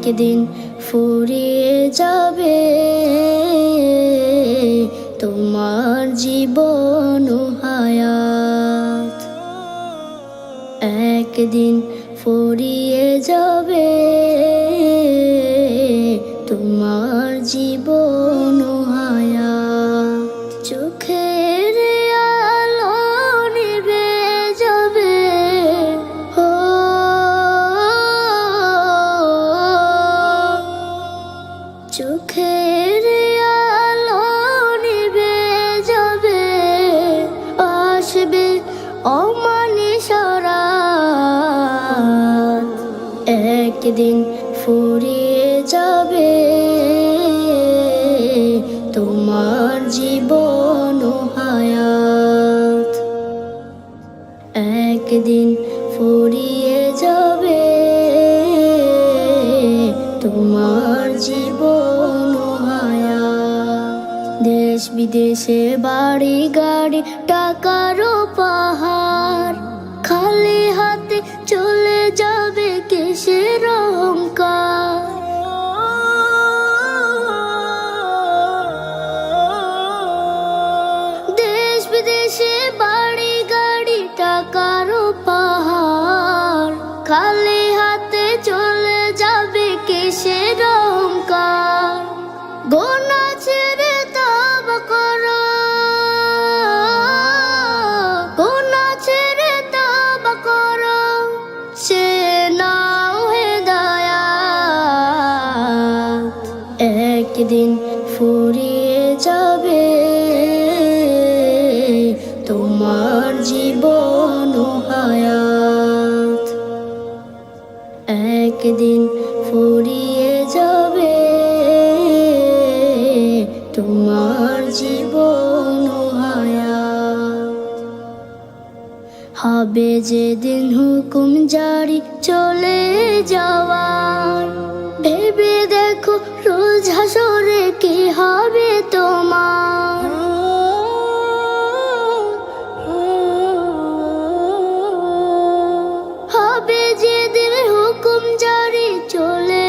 একদিন ফুরিয়ে যাবে তোমার জীবন ও হায়াত, একদিন ফুরিয়ে যাবে তোমার জীবন ও হায়াত। চোখের আলো নিভে যাবে, চোখের আলো নিভে যাবে, আসবে অমানিসা রাত। একদিন ফুরিয়ে যাবে তোমার জীবন ও হায়াত, একদিন ফুরিয়ে যাবে তোমার জীবন ও হায়াত। দেশ বিদেশে বাড়ি গাড়ি টাকারও পাহাড়, খালি হাতে চলে যাবে কিসের অহংকার। দেশ বিদেশে বাড়ি গাড়ি টাকারও পাহাড়, খালি হাতে চলে যাবে কিসের অহংকার। গোনা ছেড়ে তওবা করো, গোনা ছেড়ে তওবা করো, সে নাও হেদায়াত। একদিন ফুরিয়ে যাবে তোমার জীবন ও হায়াত, একদিন ফুরিয়ে যাবে তোমার জীবন ও হায়াত। হবে যেদিন হুকুম জারি চলে যাওয়ার, ভেবে দেখো রোজ হাসরে কি হবে তোমার। হবে যেদিন হুকুম জারি চলে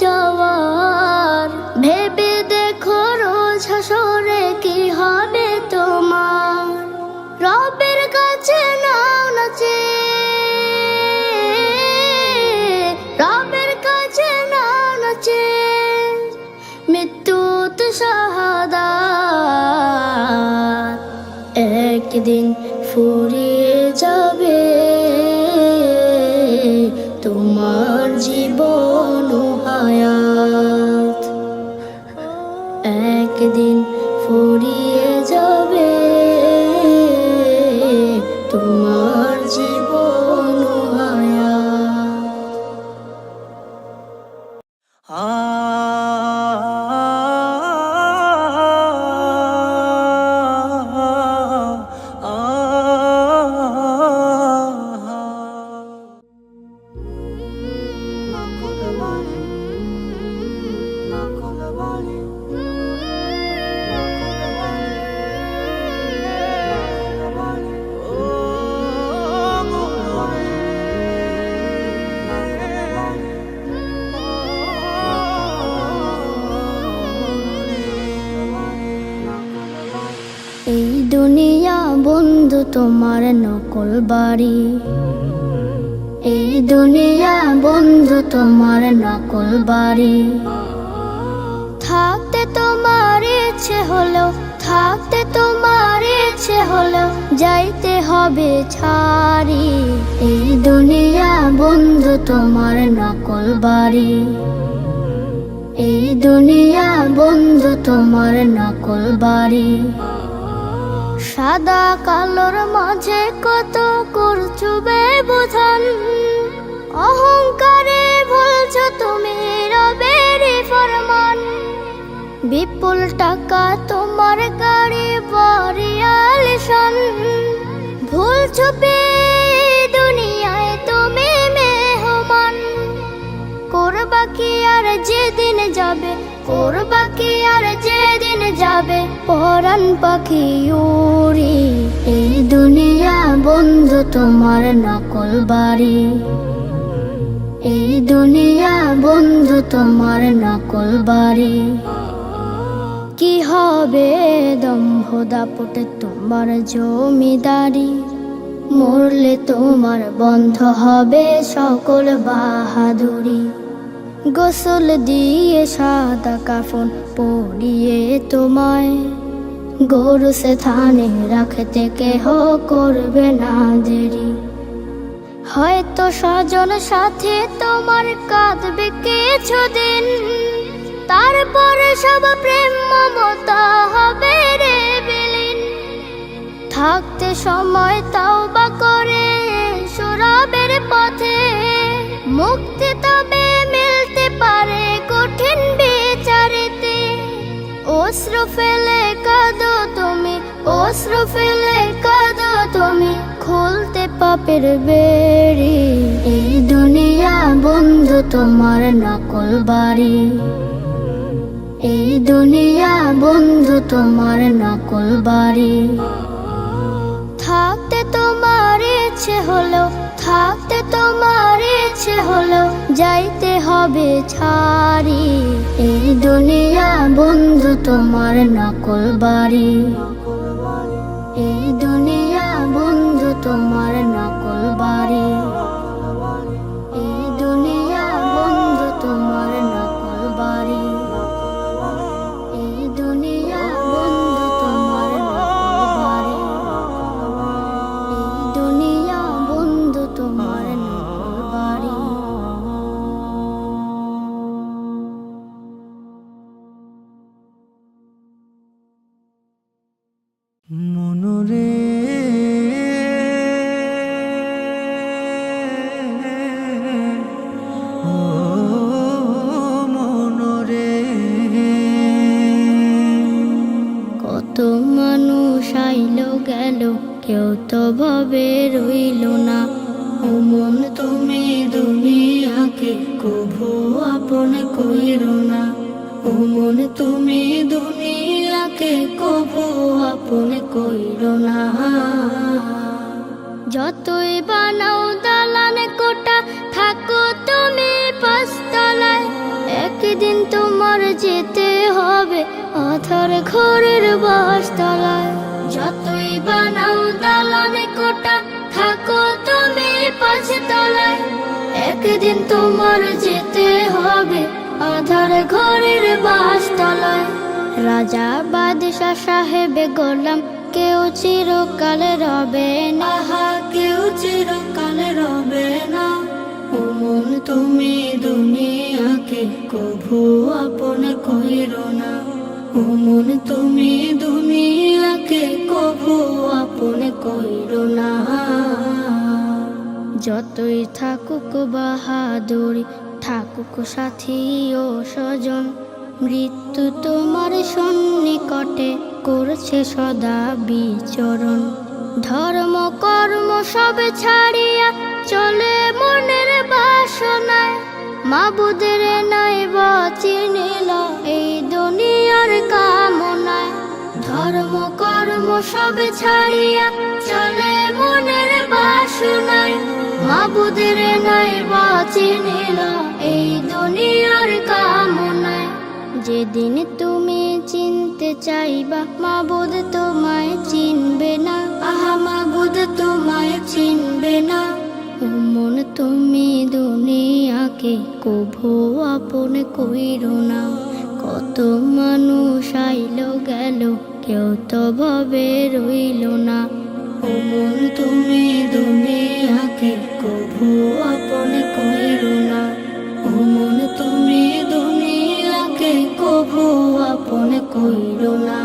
যাওয়ার, ভেবে দেখো রোজ হাসরে কি হবে তোমার। রবের কাছে নাও নাচে, রবের কাছে নাও নাচে, মৃত্যু তো শাহাদাত। একদিন ফুরিয়ে যাবে তোমার জীবন ও হায়াত, একদিন ফুরিয়ে যাবে তোমার জীবন ও হায়াত। এই দুনিয়া বন্ধু তোমার নকল বাড়ি, এই দুনিয়া বন্ধু তোমার নকল বাড়ি। থাকতে তোমার ইচ্ছে হলো, থাকতে তোমার ইচ্ছে হলো, যাইতে হবে ছাড়ি। এই দুনিয়া বন্ধু তোমার নকল বাড়ি, এই দুনিয়া বন্ধু তোমার নকল বাড়ি। সাদা কালোর মাঝে কত করছো ব্যবধান, অহংকারে ভুলছো তুমি রবের ফরমান। বিপুল টাকা তোমার গাড়ি বাড়ি আলিশান, ভুলছো দুনিয়ায় তুমি মেহমান। করবা কি আর যেদিন যাবে করবা কি আর যেদিন যাবে পরাণ পাখি উড়ি। এই দুনিয়া বন্ধু তোমার নকল বাড়ি, এই দুনিয়া বন্ধু তোমার নকল বাড়ি। কি হবে দম্ভ দাপটে তোমার জমিদারি, মরলে তোমার বন্ধ হবে সকল বাহাদুরি। গোসল দিয়ে সাদা কাফন পরিয়ে তোমায় গোরসে থানে রাখতে কেহ করবে না দেরি। হয়তো স্বজন সাথে তোমার কাঁদবে কিছুদিন, তারপরে সব প্রেম মমতা হবে রে বিলীন। থাকতে সময় তওবা করে শরাবের পথে, মুক্তি তবে মিলতে পারে কঠিন বিচারেতে। অশ্রু ফেলে কাঁদো তুমি, অশ্রু ফেলে কাঁদো তুমি, খুলতে পাপের বেড়ি। এই দুনিয়া বন্ধু তোমার নকল বাড়ি, এই দুনিয়া বন্ধু তোমার নকল বাড়ি। থাকতে তোমার ইচ্ছে হলো, থাকতে তোমার ইচ্ছে হলো, যাইতে হবে ছাড়ি। এই দুনিয়া বন্ধু তোমার নকল বাড়ি, এই দুনিয়া বন্ধু তোমার নকল বাড়ি, এই দুনিয়া বন্ধু তোমার নকল বাড়ি, এই দুনিয়া বন্ধু তোমার নকল বাড়ি, এই দুনিয়া বন্ধু তোমার নকল বাড়ি। মনরে ও মনরে, কত মানুষ আইলো গেল, কেউ তো ভাবে রইল না। ও মন তুমি দুনিয়াকে কভু আপন কইরো না। ও মন তুমি দুনিয়াকে কভু আপন কইরো না। যতই বানাও দালান কোটা, থাকো তুমি পাঁচতলায়, একদিন তোমার যেতে হবে আধার ঘরের বাসতলায়। যতই বানাও দালান কোটা, থাকো তুমি পাঁচতলায়, একদিন তোমার যেতে হবে আধার ঘরের বাসতলায়। রাজা বাদশাহ সাহেবে গোলাম কেউ চিরকাল রবে না, কেউ চিরকাল রবে না। ও মন তুমি দুনিয়াকে কভু আপন কইরো না। ও মন তুমি দুনিয়াকে কভু আপন কইরো না। যতই থাকুক বাহাদুরি, থাকুক সাথী ও স্বজন, মৃত্যু তোমার সন্নিকটে করছে সদা বিচরণ। ধর্ম কর্ম সব ছাড়িয়া চলে মনের বাসনায়, মাবুদের নাই চিনিল এই দুনিয়ার কামনায়। ধর্ম কর্ম সব ছাড়িয়া চলে মনের বাসনায়, মাবুদের নাই চিনিল এই দুনিয়ার কামনায়। যেদিন তুমি চিনতে চাইবা মাবুদ তোমায় চিনবে না, আহা মাবুদ তোমায় চিনবে না। ও মন তুমি দুনিয়াকে কভু আপন কইরো না। কত মানুষ আইলো গেল, কেউ তো ভাবে রইল না। ও মন তুমি দুনিয়াকে কভু আপন কইরো না। ও মন তুমি দুনিয়াকে কভু আপন কইরো না।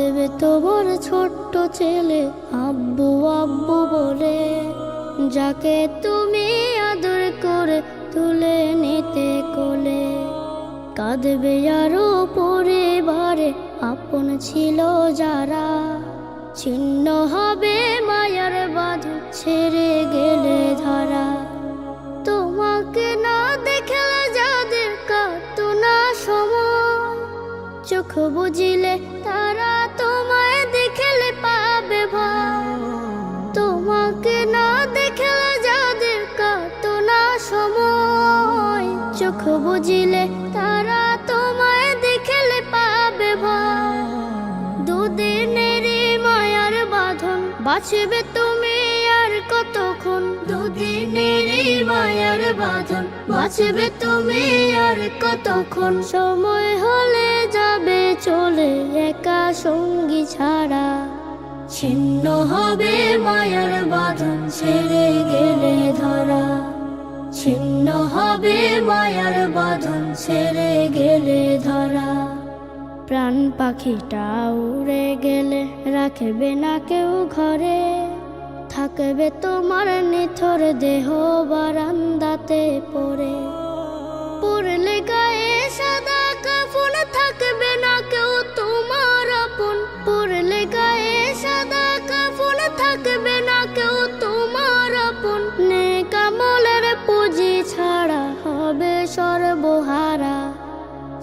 কাঁদবে তোমার ছোট্ট ছেলে আব্বু আব্বু বলে, যাকে তুমি আদর করে তুলে নিতে কোলে। কাঁদবে আরো পরিবারে আপন ছিল যারা, ছিন্ন হবে মায়ার বাঁধন ছেড়ে গেলে ধরা। তোমাকে না দেখলে যাদের কাটতো না সময়, চোখ বুঝিলে তারা তোমায় দেখলে পাবে ভয়। তোমাকে না দেখলে যাদের কাটতো না সময়, চোখ বুঝিলে তারা তোমায় দেখলে পাবে ভয়। দুদিনেরই মায়ার বাঁধন বাঁচবে তুমি আর কতক্ষণ, দুদিনেরই মায়ার বাঁধন বাঁচবে তুমি আর কতক্ষণ। সময় হলে যাবে চলে একা সঙ্গী ছাড়া, ছিন্ন হবে মায়ার বাঁধন ছেড়ে গেলে ধরা। ছিন্ন হবে মায়ার বাঁধন ছেড়ে গেলে ধরা। প্রাণ পাখিটা উড়ে গেলে রাখবে না কেউ ঘরে, থাকবে তোমার নিথর দেহ বারান্দাতে পড়ে। পড়লে গায়ে সাদা কাফন থাকবে না কেউ তোমার আপন, পড়লে গায়ে সাদা কাফন থাকবে না কেউ তোমার আপন। নেক আমলের পুঁজি ছাড়া হবে সর্বহারা,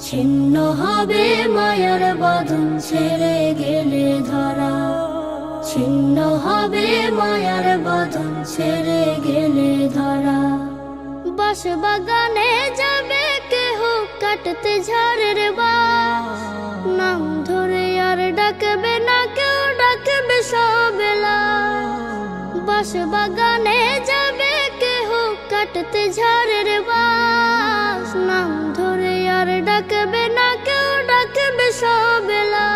ছিন্ন হবে মায়ার বাঁধন ছেড়ে গেলে ধরা। ছিন্ন হবে মায়ার বাঁধন ছেড়ে গেলে ধরা। বাঁশ বাগানে যাবে কেহ কাটতে ঝাড়ের বাঁশ, নাম ধরে আর ডাকবে না কেউ, ডাকবে সবেলা। বাঁশ বাগানে যাবে কেহ কাটতে ঝাড়ের বাঁশ, নাম ধরে আর ডাকবে না কেউ, ডাকবে সবেলা।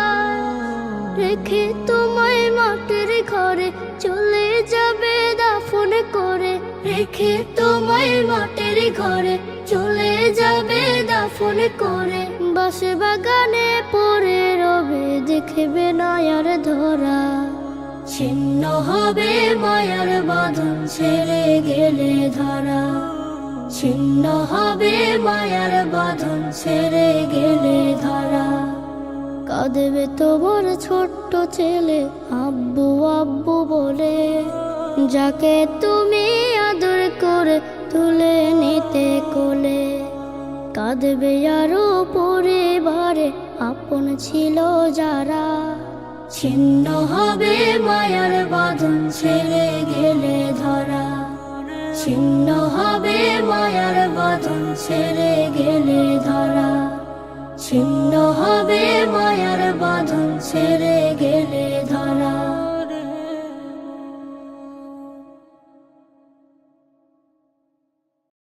রেখে তোমায় মাটির ঘরে চলে যাবে দাফন করে, রেখে তোমায় মাটির ঘরে চলে যাবে দাফন করে। বাঁশ বাগানে পড়ে রবে দেখবে না আর ধরা, ছিন্ন হবে মায়ার বাঁধন ছেড়ে গেলে ধরা। ছিন্ন হবে মায়ার বাঁধন ছেড়ে গেলে ধরা। কাঁদবে তোমার ছোট্ট ছেলে আব্বু আব্বু বলে, যাকে তুমি আদর করে তুলে নিতে কোলে। কাঁদবে আরো পরিবারে আপন ছিল যারা, ছিন্ন হবে মায়ার বাঁধন ছেড়ে গেলে ধরা। ছিন্ন হবে মায়ার বাঁধন ছেড়ে গেলে ধরা। ছিন্ন হবে মায়ার বাঁধন ছেড়ে